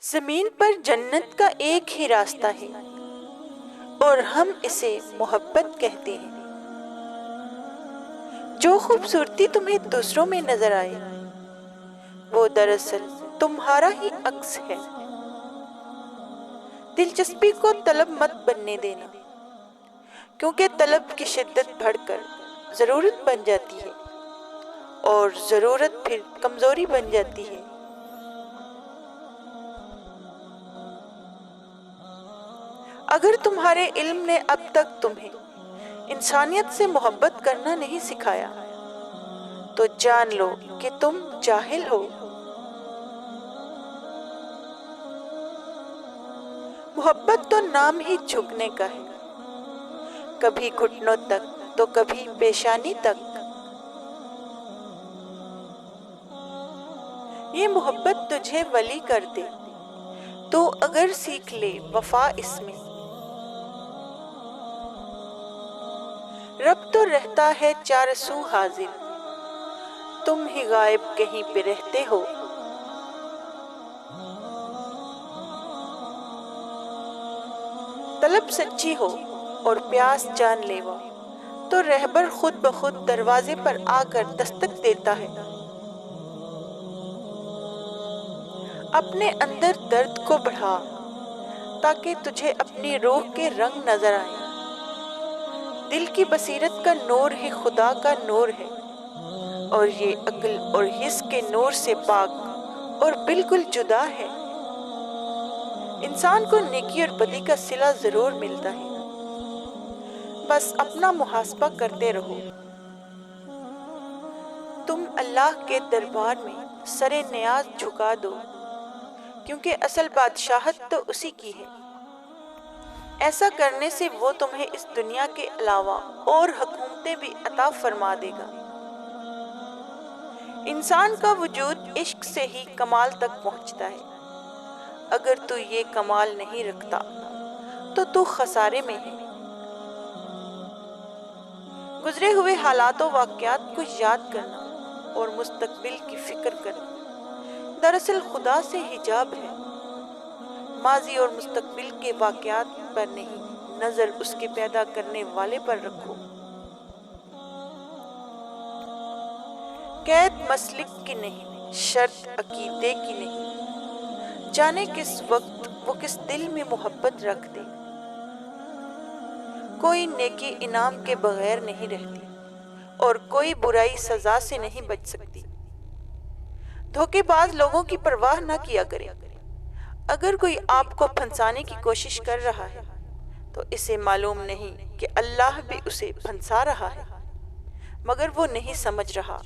زمین پر جنت کا ایک ہی راستہ ہے اور ہم اسے محبت کہتے ہیں۔ جو خوبصورتی تمہیں دوسروں میں نظر آئے وہ دراصل تمہارا ہی عکس ہے۔ دلچسپی کو طلب مت بننے دینا، کیونکہ طلب کی شدت بڑھ کر ضرورت بن جاتی ہے اور ضرورت پھر کمزوری بن جاتی ہے۔ اگر تمہارے علم نے اب تک تمہیں انسانیت سے محبت کرنا نہیں سکھایا تو جان لو کہ تم جاہل ہو۔ محبت تو نام ہی جھکنے کا ہے، کبھی گھٹنوں تک تو کبھی پیشانی تک۔ یہ محبت تجھے ولی کر دے تو اگر سیکھ لے وفا اس میں۔ رب تو رہتا ہے چار سو حاضر، تم ہی غائب کہیں پہ رہتے ہو۔ طلب سچی ہو اور پیاس جان لیوا تو رہبر خود بخود دروازے پر آ کر دستک دیتا ہے۔ اپنے اندر درد کو بڑھا تاکہ تجھے اپنی روح کے رنگ نظر آئیں۔ دل کی بصیرت کا نور ہی خدا کا نور ہے، اور یہ عقل اور حس کے نور سے پاک اور بالکل جدا ہے۔ انسان کو نیکی اور بدی کا صلہ ضرور ملتا ہے، بس اپنا محاسبہ کرتے رہو۔ تم اللہ کے دربار میں سر نیاز جھکا دو، کیونکہ اصل بادشاہت تو اسی کی ہے۔ ایسا کرنے سے وہ تمہیں اس دنیا کے علاوہ اور حکومتیں بھی عطا فرما دے گا۔ انسان کا وجود عشق سے ہی کمال تک پہنچتا ہے۔ اگر تو یہ کمال نہیں رکھتا تو خسارے میں ہے۔ گزرے ہوئے حالات و واقعات کو یاد کرنا اور مستقبل کی فکر کرنا دراصل خدا سے حجاب ہے۔ ماضی اور مستقبل کے واقعات پر نہیں، نظر اس کے پیدا کرنے والے پر رکھو۔ قید مسلک کی نہیں، شرط عقیدے کی نہیں، جانے کس وقت وہ کس دل میں محبت رکھ دے۔ کوئی نیکی انعام کے بغیر نہیں رہتی اور کوئی برائی سزا سے نہیں بچ سکتی۔ دھوکے باز لوگوں کی پرواہ نہ کیا کرے۔ اگر کوئی آپ کو پھنسانے کی کوشش کر رہا ہے تو اسے معلوم نہیں کہ اللہ بھی اسے پھنسا رہا ہے، مگر وہ نہیں سمجھ رہا۔